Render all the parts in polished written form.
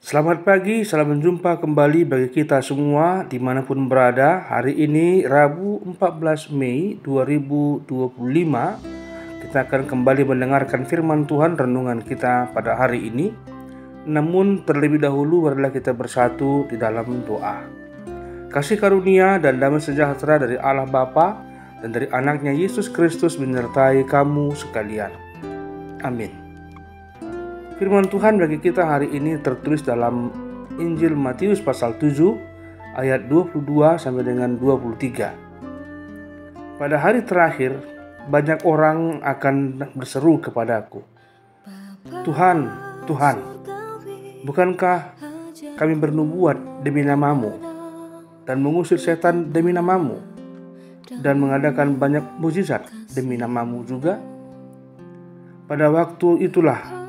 Selamat pagi, salam berjumpa kembali bagi kita semua dimanapun berada. Hari ini Rabu 14 Mei 2025. Kita akan kembali mendengarkan firman Tuhan renungan kita pada hari ini. Namun terlebih dahulu marilah kita bersatu di dalam doa. Kasih karunia dan damai sejahtera dari Allah Bapa dan dari anaknya Yesus Kristus menyertai kamu sekalian. Amin. Firman Tuhan bagi kita hari ini tertulis dalam Injil Matius pasal 7 ayat 22 sampai dengan 23. Pada hari terakhir, banyak orang akan berseru kepadaku, Tuhan, Tuhan, bukankah kami bernubuat demi namamu dan mengusir setan demi namamu dan mengadakan banyak mukjizat demi namamu juga? Pada waktu itulah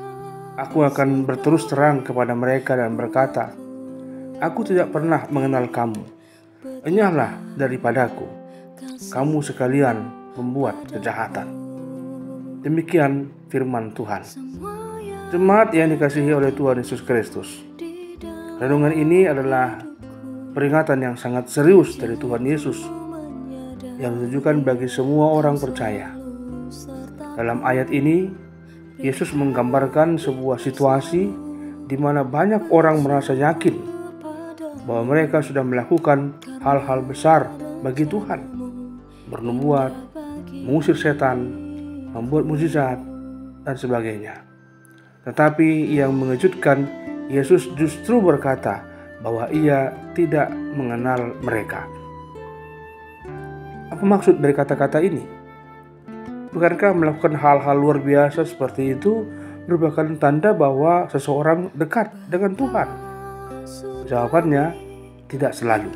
aku akan berterus terang kepada mereka dan berkata, aku tidak pernah mengenal kamu. Enyahlah daripadaku, kamu sekalian membuat kejahatan. Demikian firman Tuhan. Jemaat yang dikasihi oleh Tuhan Yesus Kristus, renungan ini adalah peringatan yang sangat serius dari Tuhan Yesus yang ditujukan bagi semua orang percaya. Dalam ayat ini, Yesus menggambarkan sebuah situasi di mana banyak orang merasa yakin bahwa mereka sudah melakukan hal-hal besar bagi Tuhan, bernubuat, mengusir setan, membuat mukjizat, dan sebagainya. Tetapi yang mengejutkan, Yesus justru berkata bahwa Ia tidak mengenal mereka. Apa maksud dari kata-kata ini? Bukankah melakukan hal-hal luar biasa seperti itu merupakan tanda bahwa seseorang dekat dengan Tuhan? Jawabannya, tidak selalu.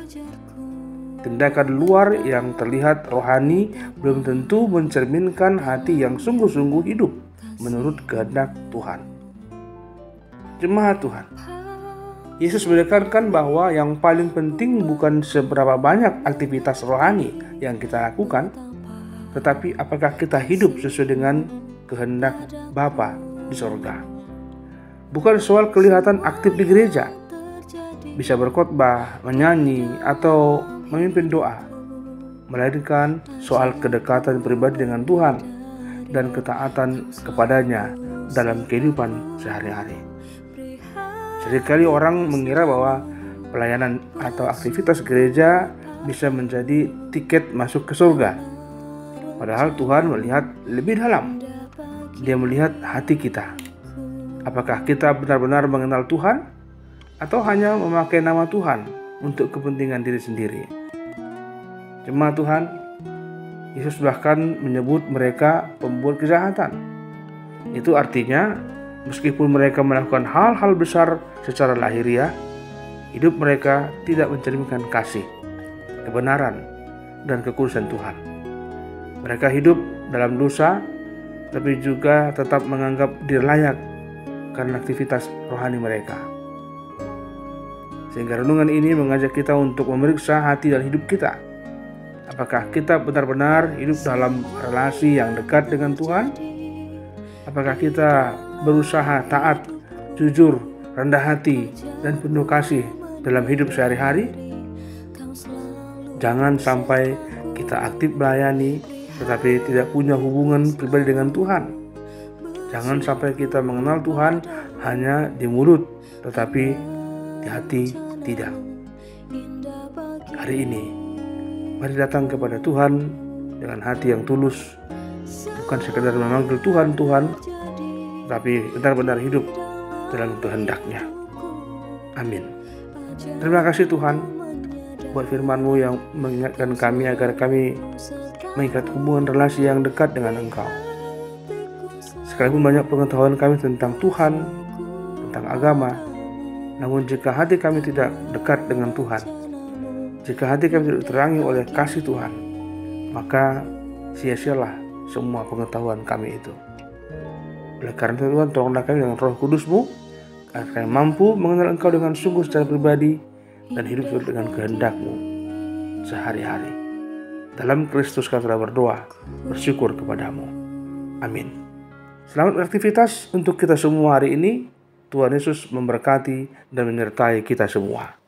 Tindakan luar yang terlihat rohani belum tentu mencerminkan hati yang sungguh-sungguh hidup menurut kehendak Tuhan. Jemaat Tuhan, Yesus menekankan bahwa yang paling penting bukan seberapa banyak aktivitas rohani yang kita lakukan, tetapi apakah kita hidup sesuai dengan kehendak Bapa di sorga. Bukan soal kelihatan aktif di gereja, bisa berkhotbah, menyanyi, atau memimpin doa, melainkan soal kedekatan pribadi dengan Tuhan dan ketaatan kepadanya dalam kehidupan sehari-hari. Seringkali orang mengira bahwa pelayanan atau aktivitas gereja bisa menjadi tiket masuk ke surga. Padahal Tuhan melihat lebih dalam. Dia melihat hati kita. Apakah kita benar-benar mengenal Tuhan atau hanya memakai nama Tuhan untuk kepentingan diri sendiri? Jemaat Tuhan, Yesus bahkan menyebut mereka pembuat kejahatan. Itu artinya meskipun mereka melakukan hal-hal besar secara lahiriah, hidup mereka tidak mencerminkan kasih, kebenaran, dan kekudusan Tuhan. Mereka hidup dalam dosa, tapi juga tetap menganggap diri layak karena aktivitas rohani mereka. Sehingga renungan ini mengajak kita untuk memeriksa hati dan hidup kita. Apakah kita benar-benar hidup dalam relasi yang dekat dengan Tuhan? Apakah kita berusaha taat, jujur, rendah hati, dan penuh kasih dalam hidup sehari-hari? Jangan sampai kita aktif melayani tetapi tidak punya hubungan pribadi dengan Tuhan. Jangan sampai kita mengenal Tuhan hanya di mulut, tetapi di hati tidak. Hari ini, mari datang kepada Tuhan dengan hati yang tulus, bukan sekadar memanggil Tuhan, Tuhan, tapi benar-benar hidup dalam kehendak-Nya. Amin. Terima kasih Tuhan buat firman-Mu yang mengingatkan kami agar kami mengikat hubungan relasi yang dekat dengan Engkau. Sekalipun banyak pengetahuan kami tentang Tuhan, tentang agama, namun jika hati kami tidak dekat dengan Tuhan, jika hati kami tidak diterangi oleh kasih Tuhan, maka sia-sialah semua pengetahuan kami itu. Oleh karena itu Tuhan, tolonglah kami dengan Roh Kudus-Mu, agar kami mampu mengenal Engkau dengan sungguh secara pribadi dan hidup dengan kehendak-Mu sehari-hari. Dalam Kristus kami telah berdoa, bersyukur kepadamu. Amin. Selamat beraktivitas untuk kita semua hari ini. Tuhan Yesus memberkati dan menyertai kita semua.